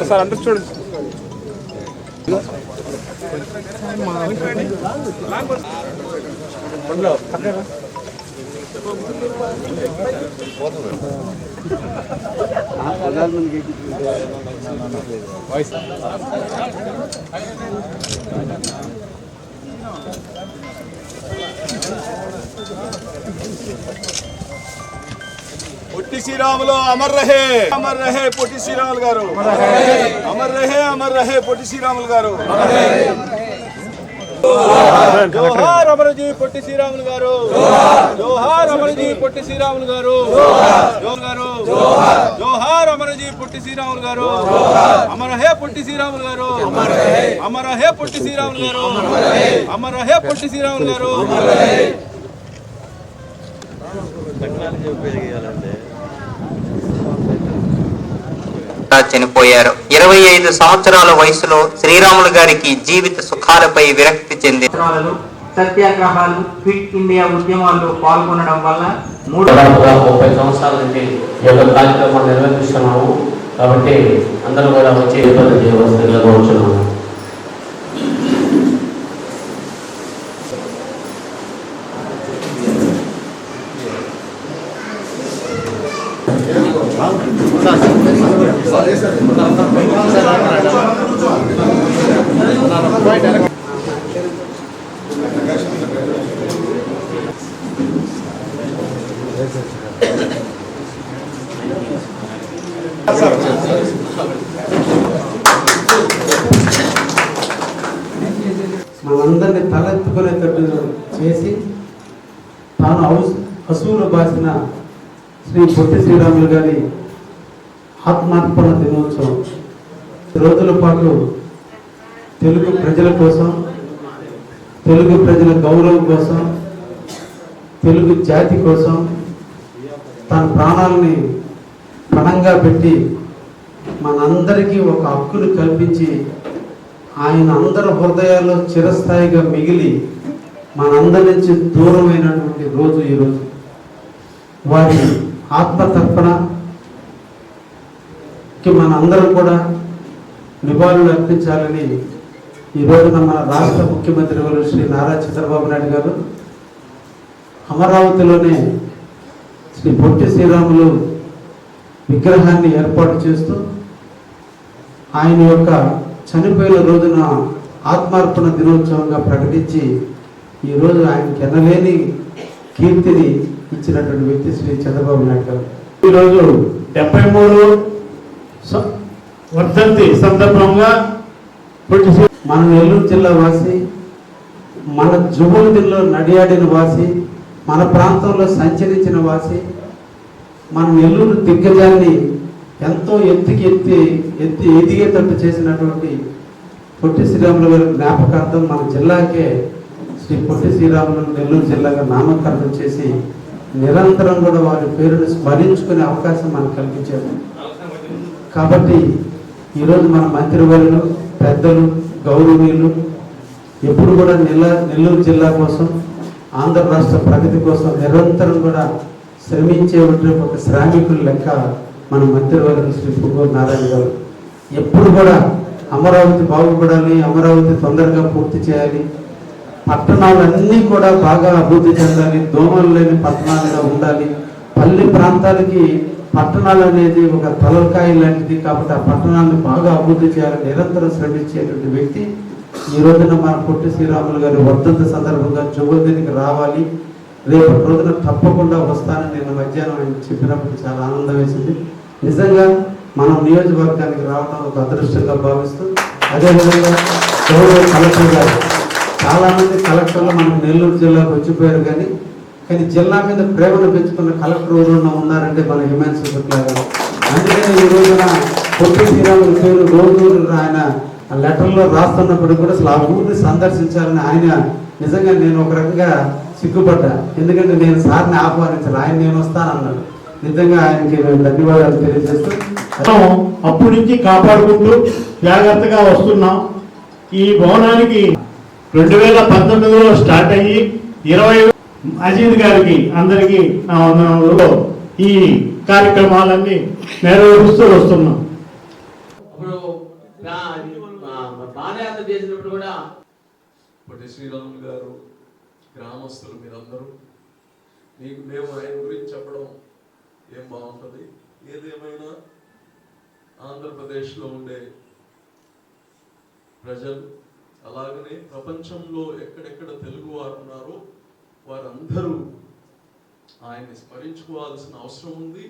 Sir అందరూ చూడండి. పొట్టి శ్రీరాములు అమర్ రహే పొట్టి శ్రీరాములు గారు, అమర్ రహే పొట్టి శ్రీరాములు గారు. జోహార్ అమరజీ పొట్టి శ్రీరాములు గారు, జోహార్ అమరజీ పొట్టి శ్రీరాములు గారు, జోహార్ అమరజీ పొట్టి శ్రీరాములు గారు, అమర్ రహే పొట్టి శ్రీరాములు గారు, అమర్ రహే పొట్టి శ్రీరాములు గారు, అమర్ రహే పొట్టి శ్రీరాములు గారు. చనిపోయారు. 25 సంవత్సరాల వయసులో శ్రీరాములు గారికి జీవిత సుఖాలపై విరక్తి చెంది సత్యాగ్రహాలు, క్విట్ ఇండియా ఉద్యమాల్లో పాల్గొనడం వల్ల 30 సంవత్సరాల నుండి ఈ యొక్క కార్యక్రమాన్ని నిర్వహిస్తున్నాము. కాబట్టి అందరూ కూడా వచ్చి చేయవలసిందిగా కోరుచున్నాము. మనందరినీ తలెత్తుకునేటట్టు చేసి తాను అసూలు బాసిన శ్రీ పొట్టి శ్రీరాములు గారి ఆత్మార్పణ దినోత్సవం రోజుల పాటు తెలుగు ప్రజల కోసం, తెలుగు ప్రజల గౌరవం కోసం, తెలుగు జాతి కోసం తన ప్రాణాలని పణంగా పెట్టి మనందరికీ ఒక హక్కును కల్పించి ఆయన అందరి హృదయాల్లో చిరస్థాయిగా మిగిలి మనందరి నుంచి దూరమైనటువంటి రోజు ఈరోజు. వారి ఆత్మతర్పణకి మనందరం కూడా నివాళులు అర్పించాలని ఈ రోజున మన రాష్ట్ర ముఖ్యమంత్రి వర్యులు శ్రీ నారా చంద్రబాబు నాయుడు గారు అమరావతిలోనే శ్రీ పొట్టి శ్రీరాములు విగ్రహాన్ని ఏర్పాటు చేస్తూ ఆయన యొక్క చనిపోయిన రోజున ఆత్మార్పణ దినోత్సవంగా ప్రకటించి ఈరోజు ఆయనకి ఎనలేని కీర్తిని ఇచ్చినటువంటి వ్యక్తి శ్రీ చంద్రబాబు నాయుడు గారు. ఈరోజు 73 వర్ధంతి సందర్భంగా మన నెల్లూరు జిల్లా వాసి, మన జుబుల్దిలో నడియాడిన వాసి, మన ప్రాంతంలో సంచరించిన వాసి, మన నెల్లూరు దిగ్గజాన్ని ఎంతో ఎదిగేటట్టు చేసినటువంటి పొట్టి శ్రీరాములు గారి జ్ఞాపకార్థం మన జిల్లాకే శ్రీ పొట్టి శ్రీరాములు నెల్లూరు జిల్లాగా నామకరణం చేసి నిరంతరం కూడా వారి పేరును స్మరించుకునే అవకాశం మనకు కల్పించారు. కాబట్టి ఈరోజు మన మంత్రివర్యులు, పెద్దలు, గౌరవనీయులు ఎప్పుడు కూడా నెల్లూరు జిల్లా కోసం, ఆంధ్ర రాష్ట్ర ప్రగతి కోసం నిరంతరం కూడా శ్రమించే ఒక శ్రామికుల లెక్క మన మంత్రివర్యులు శ్రీ పువ్వూరు నారాయణ గారు ఎప్పుడు కూడా అమరావతి బాగుపడాలి, అమరావతి తొందరగా పూర్తి చేయాలి, పట్టణాలన్నీ కూడా బాగా అభివృద్ధి చెందాలి, దోమలు లేని పట్టణాలుగా ఉండాలి, పల్లె ప్రాంతాలకి పట్టణాలు అనేది ఒక తలకాయ లాంటిది. కాబట్టి ఆ పట్టణాలను బాగా అభివృద్ధి చేయాలని నిరంతరం శ్రమించేటువంటి వ్యక్తి ఈ రోజున మన పొట్టి శ్రీరాములు గారి వర్ధంతి సందర్భంగా జుబుల్దికి రావాలి, రేపటి రోజున తప్పకుండా వస్తానని నేను మధ్యాహ్నం ఆయన చెప్పినప్పుడు చాలా ఆనందం వేసింది. నిజంగా మనం నియోజకవర్గానికి రావడం ఒక అదృష్టంగా భావిస్తూ, అదేవిధంగా గౌరవ కలెక్టర్ గారు, చాలామంది కలెక్టర్లు మనకు నెల్లూరు జిల్లాకు వచ్చిపోయారు, కానీ జిల్లా మీద ప్రేమను పెంచుకున్న కలెక్టర్ ఎవరైనా ఉన్నారంటే మన హిమాన్సు శుక్లా గారు. అందుకని ఈ రోజున పొట్టి శ్రీరాములు పేరు రోజు ఆయన లెటర్లో రాస్తున్నప్పుడు కూడా అసలు ఆ ఊరిని సందర్శించాలని ఆయన నిజంగా నేను ఒక రకంగా సిగ్గుపడ్డా. ఎందుకంటే నేను సార్ని ఆహ్వానించాను, ఆయన నేను వస్తానన్నాడు. నిజంగా ఆయనకి మేము ధన్యవాదాలు తెలియజేస్తూ అప్పటి నుంచి కాపాడుకుంటూ జాగ్రత్తగా వస్తున్నాం. ఈ భవనానికి 2019లో స్టార్ట్ అయ్యి 20 అజీద్ గారికి అందరికీ నా వందనములు. ఈ కార్యక్రమాలన్నీ నెరవేరుస్తూ వస్తున్నాం. ఇప్పుడు పాదయాత్ర చేసినప్పుడు కూడా పొట్టి శ్రీరాములు గారు, గ్రామస్తులు మీరందరూ, మేము ఆయన గురించి చెప్పడం ఏం బాగుంటుంది. ఏదేమైనా ఆంధ్రప్రదేశ్లో ఉండే ప్రజలు, అలాగనే ప్రపంచంలో ఎక్కడెక్కడ తెలుగు వారు ఉన్నారో వారందరూ ఆయన్ని స్మరించుకోవాల్సిన అవసరం ఉంది.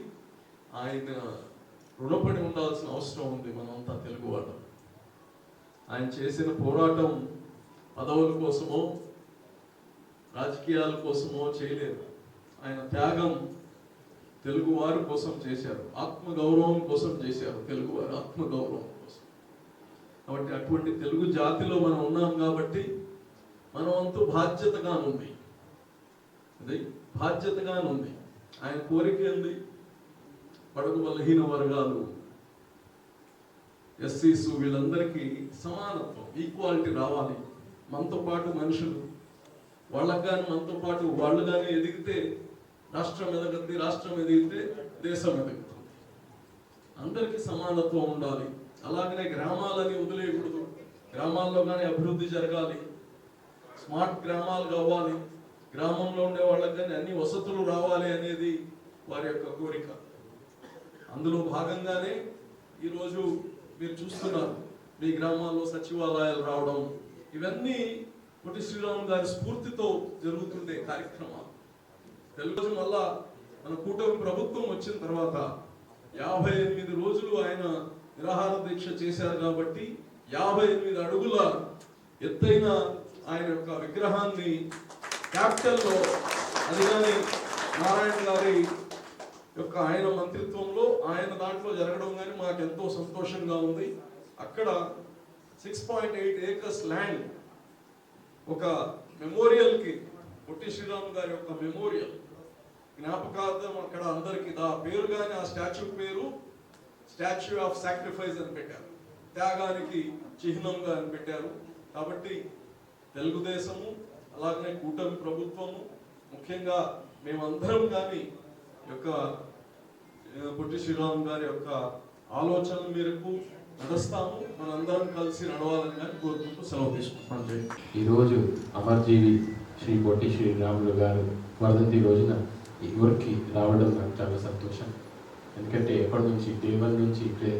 ఆయన రుణపడి ఉండాల్సిన అవసరం ఉంది. మనంతా తెలుగు వాళ్ళు ఆయన చేసిన పోరాటం పదవుల కోసమో రాజకీయాల కోసమో చేయలేదు. ఆయన త్యాగం తెలుగు వారి కోసం చేశారు, ఆత్మగౌరవం కోసం చేశారు, తెలుగు వారి ఆత్మగౌరవం కోసం. కాబట్టి అటువంటి తెలుగు జాతిలో మనం ఉన్నాం కాబట్టి మనం అంతా బాధ్యతగానుంది, అది బాధ్యతగానుంది. ఆయన కోరిక ఏంది? బడుగు బలహీన వర్గాలు, ఎస్సీస్, వీళ్ళందరికీ సమానత్వం, ఈక్వాలిటీ రావాలి. మనతో పాటు మనుషులు, వాళ్ళకు కానీ మనతో పాటు వాళ్ళు కానీ ఎదిగితే రాష్ట్రం ఎదగద్ది, రాష్ట్రం ఎదిగితే దేశం ఎదుగుతుంది. అందరికీ సమానత్వం ఉండాలి. అలాగనే గ్రామాలని వదిలేయకూడదు, గ్రామాల్లో కానీ అభివృద్ధి జరగాలి, స్మార్ట్ గ్రామాలు కావాలి, గ్రామంలో ఉండే వాళ్ళకి కానీ అన్ని వసతులు రావాలి అనేది వారి యొక్క కోరిక. అందులో భాగంగానే ఈరోజు మీరు చూస్తున్నారు మీ గ్రామాల్లో సచివాలయాలు రావడం, ఇవన్నీ పొట్టి శ్రీరాములు గారి స్ఫూర్తితో జరుగుతుండే కార్యక్రమాలు. తెలుగు మళ్ళా మన కూటమి ప్రభుత్వం వచ్చిన తర్వాత 58 రోజులు ఆయన నిరాహార దీక్ష చేశారు కాబట్టి 58 అడుగుల ఎత్తైన ఆయన యొక్క విగ్రహాన్ని క్యాపిటల్లో, అది కానీ నారాయణ గారి యొక్క ఆయన మంత్రిత్వంలో ఆయన దాంట్లో జరగడం కానీ మాకు ఎంతో సంతోషంగా ఉంది. అక్కడ 6.8 acres ల్యాండ్ ఒక మెమోరియల్కి, పొట్టి శ్రీరాములు గారి యొక్క మెమోరియల్ జ్ఞాపకార్థం అక్కడ అందరికి ఆ పేరు కానీ ఆ స్టాచ్యూ పేరు స్టాచ్యూ ఆఫ్ సాక్రిఫైస్ అని పెట్టారు, త్యాగానికి చిహ్నంగా అని పెట్టారు. కాబట్టి తెలుగుదేశము అలాగనే కూటమి ప్రభుత్వము, ముఖ్యంగా మేమందరం కానీ యొక్క పొట్టి శ్రీరాములు గారి యొక్క ఆలోచనల మేరకు నడుస్తాము. మనందరం కలిసి నడవాలని కానీ కోరుకుంటూ సెలవు తీసుకుంటాం. ఈరోజు అమరజీవి శ్రీ పొట్టి శ్రీరాములు గారు వర్ధంతి రోజున ఈ ఊరికి రావడం నాకు చాలా సంతోషం. ఎందుకంటే ఎప్పటి నుంచి డే1 నుంచి ఇక్కడే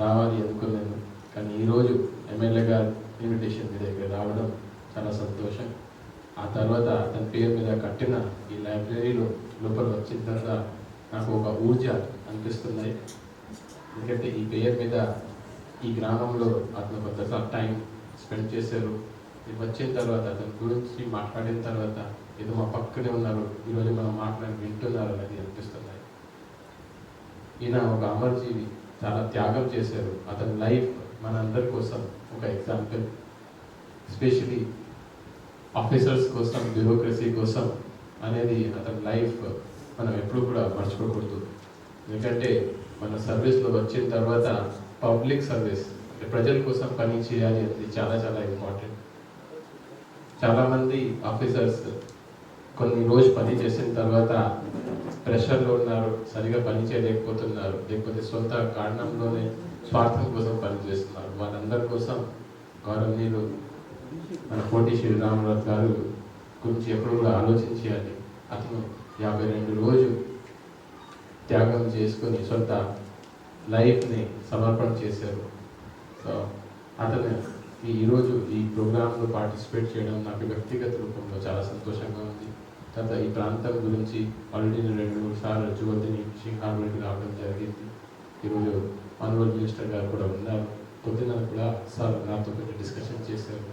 రావాలి అనుకున్నాను, కానీ ఈరోజు ఎమ్మెల్యే గారు ఇన్విటేషన్ మీద ఇక్కడ రావడం చాలా సంతోషం. ఆ తర్వాత తన పేరు మీద కట్టిన ఈ లైబ్రరీలో లోపల వచ్చిన తర్వాత నాకు ఒక ఊర్జ అనిపిస్తున్నాయి. ఎందుకంటే ఈ పేరు మీద ఈ గ్రామంలో అతను కొంత టైం స్పెండ్ చేశారు. ఇది వచ్చిన తర్వాత అతని గురించి మాట్లాడిన తర్వాత ఏదో మా పక్కనే ఉన్నారు, ఈరోజు మనం మాట్లాడి వింటున్నారు అనేది అనిపిస్తున్నాయి. ఈయన ఒక అమరజీవి, చాలా త్యాగం చేశారు. అతని లైఫ్ మనందరి కోసం ఒక ఎగ్జాంపుల్, ఎస్పెషలీ ఆఫీసర్స్ కోసం, బ్యూరోక్రసీ కోసం అనేది అతని లైఫ్ మనం ఎప్పుడు కూడా మర్చిపోకూడదు. ఎందుకంటే మన సర్వీస్లో వచ్చిన తర్వాత పబ్లిక్ సర్వీస్, అంటే ప్రజల కోసం పని చేయాలి అనేది చాలా చాలా ఇంపార్టెంట్. చాలామంది ఆఫీసర్స్ కొన్ని రోజు పని చేసిన తర్వాత ప్రెషర్లో ఉన్నారు, సరిగా పని చేయలేకపోతున్నారు, లేకపోతే సొంత కారణంలోనే స్వార్థం కోసం పనిచేస్తున్నారు. వాళ్ళందరి కోసం గౌరవనీయులు మన పొట్టి శ్రీరాములు గారు గురించి ఎప్పుడు కూడా ఆలోచించాలి. అతను 52 రోజులు త్యాగం చేసుకొని సొంత లైఫ్ని సమర్పణ చేశారు. సో అతను ఈరోజు ఈ ప్రోగ్రాంలో పార్టిసిపేట్ చేయడం నాకు వ్యక్తిగత రూపంలో చాలా సంతోషంగా ఉంది. తర్వాత ఈ ప్రాంతం గురించి ఆల్రెడీ నేను 2-3 సార్లు జువల్దిని సింహారెడ్డికి రావడం జరిగింది. ఈరోజు ఆనరబుల్ మినిస్టర్ గారు కూడా ఉన్నారు. పొద్దున కూడా సార్ నాతో కొంచెం డిస్కషన్ చేశారు.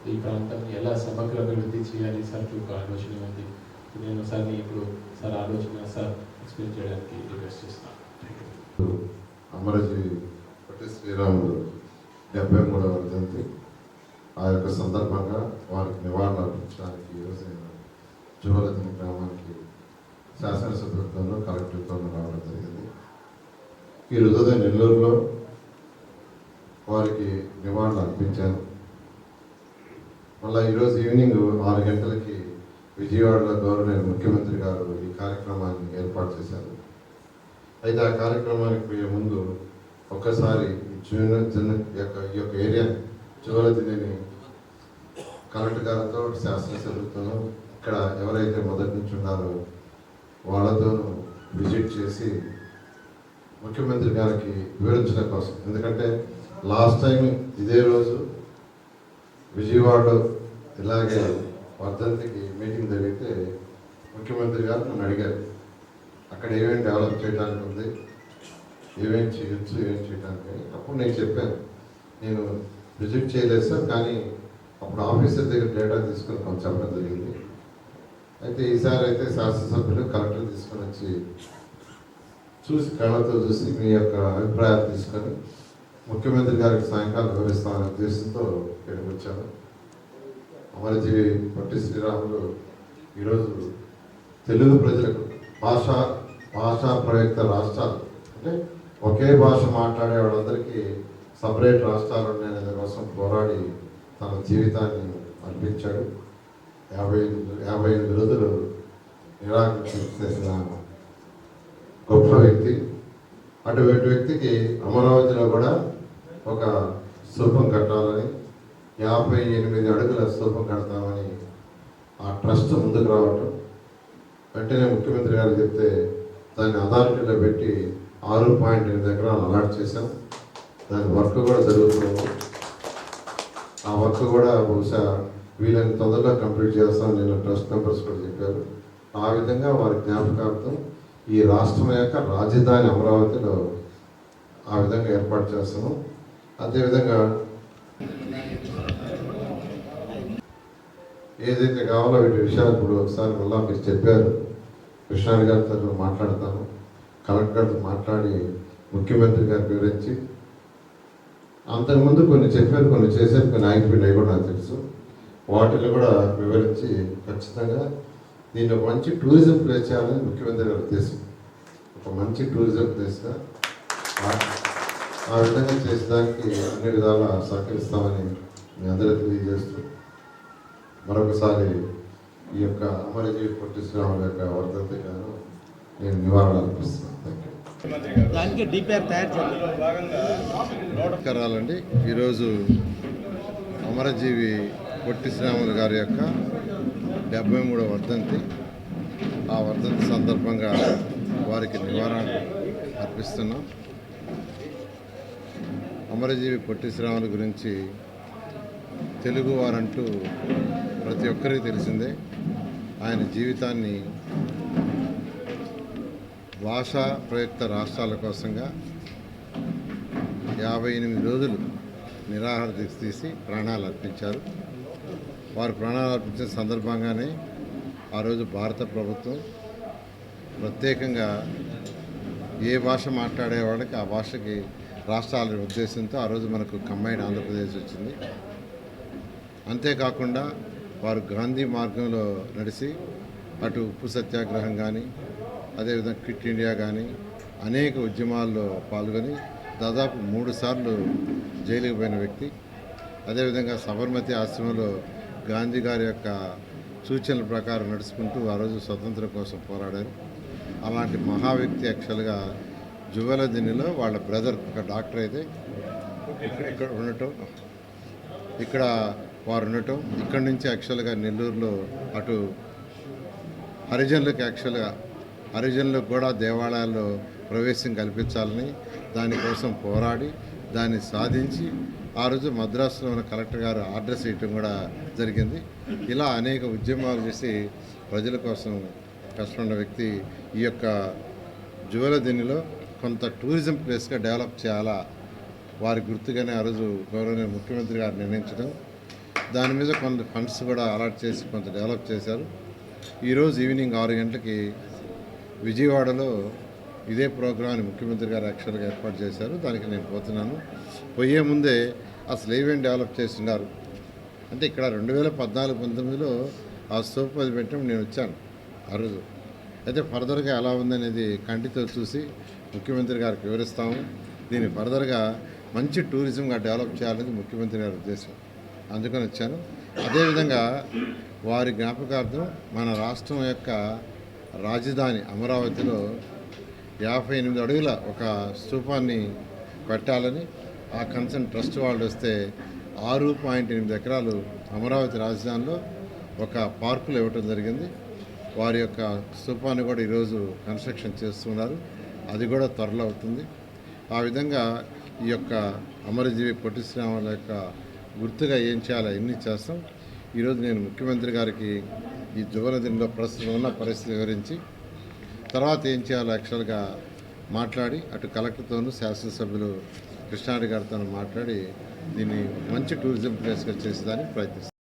ఈ ప్రాంతాన్ని ఎలా సమగ్ర అభివృద్ధి చేయాలి సార్ ఒక ఆలోచన ఉంది. నేను సార్ని ఇప్పుడు సార్ ఆలోచన సార్ ఎక్స్ప్లెయిన్ చేయడానికి రిక్వెస్ట్ చేస్తాను. అమరజీవి పొట్టి శ్రీరాములు 73వ వర్ధంతి, ఆ యొక్క సందర్భంగా వారికి నివాళులు అర్పించడానికి ఈరోజు నేను జువలదిని గ్రామానికి శాసనసభ్యులతో కలెక్టర్తో రావడం జరిగింది. ఈరోజు ఉదయం నెల్లూరులో వారికి నివాళులు అర్పించాను. మళ్ళీ ఈరోజు ఈవినింగ్ 6 గంటలకి విజయవాడలో గౌరవనీయ ముఖ్యమంత్రి గారు ఈ కార్యక్రమాన్ని ఏర్పాటు చేశారు. అయితే ఆ కార్యక్రమానికి పోయే ముందు ఒక్కసారి ఈ యొక్క ఏరియా జువలదిని కలెక్టర్ గారితో శాసనసభ్యులతో ఇక్కడ ఎవరైతే మొదటి నుంచి ఉన్నారో వాళ్ళతో విజిట్ చేసి ముఖ్యమంత్రి గారికి వివరించడం కోసం, ఎందుకంటే లాస్ట్ టైం ఇదే రోజు విజయవాడలో ఇలాగే వర్ధంతికి మీటింగ్ జరిగితే ముఖ్యమంత్రి గారు నన్ను అడిగారు అక్కడ ఏమేమి డెవలప్ చేయడానికి ఉంది, ఏమేమి చేయొచ్చు, ఏమేమి చేయడానికి. అప్పుడు నేను చెప్పాను నేను విజిట్ చేయలేదు సార్, కానీ అప్పుడు ఆఫీసర్ దగ్గర డేటా తీసుకొని కొంచెం చెప్పడం జరిగింది. అయితే ఈసారి అయితే శాసనసభ్యులు కలెక్టర్ తీసుకొని వచ్చి చూసి కళ్ళతో చూసి మీ యొక్క అభిప్రాయాలు తీసుకొని ముఖ్యమంత్రి గారికి సాయంకాలం వివరిస్తామనే ఉద్దేశంతో ఇక్కడికి వచ్చాను. అమరజీవి పొట్టి శ్రీరాములు ఈరోజు తెలుగు ప్రజలకు భాషా ప్రయుక్త రాష్ట్రాలు అంటే ఒకే భాష మాట్లాడే వాళ్ళందరికీ సపరేట్ రాష్ట్రాలు ఉన్నాయనే కోసం పోరాడి తన జీవితాన్ని అర్పించాడు. 55 విరుదులు నిరాకరించేసిన గొప్ప వ్యక్తి. అటువంటి వ్యక్తికి అమరావతిలో కూడా ఒక స్థూపం కట్టాలని 58 అడుగుల స్థూపం కడతామని ఆ ట్రస్ట్ ముందుకు రావటం, వెంటనే ముఖ్యమంత్రి గారు చెప్తే దాన్ని అథారిటీలో పెట్టి 6.8 ఎకరాలు అలాట్ చేశాం. దాని వర్క్ కూడా జరుగుతుంది. ఆ వర్క్ కూడా బహుశా వీళ్ళని తొందరగా కంప్లీట్ చేస్తామని నేను ట్రస్ట్ మెంబర్స్ కూడా చెప్పారు. ఆ విధంగా వారి జ్ఞాపకార్థం ఈ రాష్ట్రం యొక్క రాజధాని అమరావతిలో ఆ విధంగా ఏర్పాటు చేస్తాము. అదేవిధంగా ఏదైతే కావాలో వీటి విషయాలు ఇప్పుడు ఒకసారి మళ్ళా మీరు చెప్పారు. కృష్ణారెడ్డి గారితో మాట్లాడతాను, కలెక్టర్ గారితో మాట్లాడి ముఖ్యమంత్రి గారికి వివరించి, అంతకుముందు కొన్ని చెప్పారు, కొన్ని చేశారు, కొన్ని ఆగిపోయినాయి కూడా నాకు తెలుసు. వాటిని కూడా వివరించి ఖచ్చితంగా దీన్ని ఒక మంచి టూరిజం ప్లేస్ చేయాలని ముఖ్యమంత్రి గారి ఉద్దేశం. ఒక మంచి టూరిజం ప్లేస్గా ఆ విధంగా చేసేదానికి అన్ని విధాలా సహకరిస్తామని మీ అందరూ తెలియజేస్తూ మరొకసారి ఈ యొక్క అమరజీవి పొట్టి శ్రీరాములు యొక్క వర్ధంతి గాను నేను నివారణ అర్పిస్తున్నాను. నమస్కారాలండి. ఈరోజు అమరజీవి పొట్టి శ్రీరాములు గారి యొక్క 73వ వర్ధంతి. ఆ వర్ధంతి సందర్భంగా వారికి నివారణ అర్పిస్తున్నాం. అమరజీవి పొట్టి శ్రీరాములు గురించి తెలుగువారంటూ ప్రతి ఒక్కరికి తెలిసిందే. ఆయన జీవితాన్ని భాషా ప్రయుక్త రాష్ట్రాల కోసంగా 58 రోజులు నిరాహార దీక్ష తీసి ప్రాణాలు అర్పించారు. వారు ప్రాణాలు అర్పించిన సందర్భంగానే ఆ రోజు భారత ప్రభుత్వం ప్రత్యేకంగా ఏ భాష మాట్లాడే వాళ్ళకి ఆ భాషకి రాష్ట్రాల ఉద్దేశంతో ఆ రోజు మనకు కంబైన్డ్ ఆంధ్రప్రదేశ్ వచ్చింది. అంతేకాకుండా వారు గాంధీ మార్గంలో నడిచి అటు ఉప్పు సత్యాగ్రహం కానీ, అదేవిధంగా క్విట్ ఇండియా కానీ అనేక ఉద్యమాల్లో పాల్గొని దాదాపు 3 సార్లు జైలుకు పోయిన వ్యక్తి. అదేవిధంగా సబర్మతి ఆశ్రమంలో గాంధీ గారి యొక్క సూచనల ప్రకారం నడుచుకుంటూ ఆ రోజు స్వతంత్రం కోసం పోరాడారు. అలాంటి మహా వ్యక్తి యాక్చువల్గా జువలదినిలో వాళ్ళ బ్రదర్ ఒక డాక్టర్ అయితే ఇక్కడ ఉండటం, ఇక్కడ వారు ఉండటం, ఇక్కడి నుంచి యాక్చువల్గా నెల్లూరులో అటు హరిజనులకు కూడా దేవాలయాల్లో ప్రవేశం కల్పించాలని దానికోసం పోరాడి దాన్ని సాధించి ఆ రోజు మద్రాసులో ఉన్న కలెక్టర్ గారు ఆర్డర్స్ ఇవ్వటం కూడా జరిగింది. ఇలా అనేక ఉద్యమాలు చేసి ప్రజల కోసం కష్టపడిన వ్యక్తి. ఈ యొక్క జువలదినిలో కొంత టూరిజం ప్లేస్గా డెవలప్ చేయాలా వారి గుర్తుగానే ఆ రోజు గౌరవనీయ ముఖ్యమంత్రి గారు నిర్ణయించడం, దాని మీద కొంత ఫండ్స్ కూడా అలాట్ చేసి కొంత డెవలప్ చేశారు. ఈరోజు ఈవినింగ్ 6 గంటలకి విజయవాడలో ఇదే ప్రోగ్రాన్ని ముఖ్యమంత్రి గారు యాక్చువల్గా ఏర్పాటు చేశారు. దానికి నేను పోతున్నాను. పోయే ముందే అసలు ఏమేమి డెవలప్ చేస్తున్నారు అంటే ఇక్కడ 2014-19లో ఆ స్థూపం అది పెట్టడం నేను వచ్చాను ఆ రోజు. అయితే ఫర్దర్గా ఎలా ఉందనేది కంటితో చూసి ముఖ్యమంత్రి గారికి వివరిస్తాము. దీన్ని ఫర్దర్గా మంచి టూరిజంగా డెవలప్ చేయాలనేది ముఖ్యమంత్రి గారి ఉద్దేశం. అందుకని వచ్చాను. అదేవిధంగా వారి జ్ఞాపకార్థం మన రాష్ట్రం యొక్క రాజధాని అమరావతిలో 58 అడుగుల ఒక స్తూపాన్ని పెట్టాలని ఆ కన్సర్న్ ట్రస్ట్ వాళ్ళు వస్తే 6.8 ఎకరాలు అమరావతి రాజధానిలో ఒక పార్కులు ఇవ్వటం జరిగింది. వారి యొక్క స్తూపాన్ని కూడా ఈరోజు కన్స్ట్రక్షన్ చేస్తున్నారు. అది కూడా త్వరలో అవుతుంది. ఆ విధంగా ఈ యొక్క అమరజీవి పొట్టి శ్రీరాములు యొక్క గుర్తుగా ఏం చేయాలో ఇన్ని చేస్తాం. ఈరోజు నేను ముఖ్యమంత్రి గారికి ఈ జువనదిలో ప్రస్తుతం ఉన్న పరిస్థితి వివరించి తర్వాత ఏం చేయాలో యాక్చువల్గా మాట్లాడి అటు కలెక్టర్తోనూ శాసనసభ్యులు కృష్ణారెడ్డి గారితో మాట్లాడి దీన్ని మంచి టూరిజం ప్లేస్గా చేసేదానికి ప్రయత్నిస్తాను.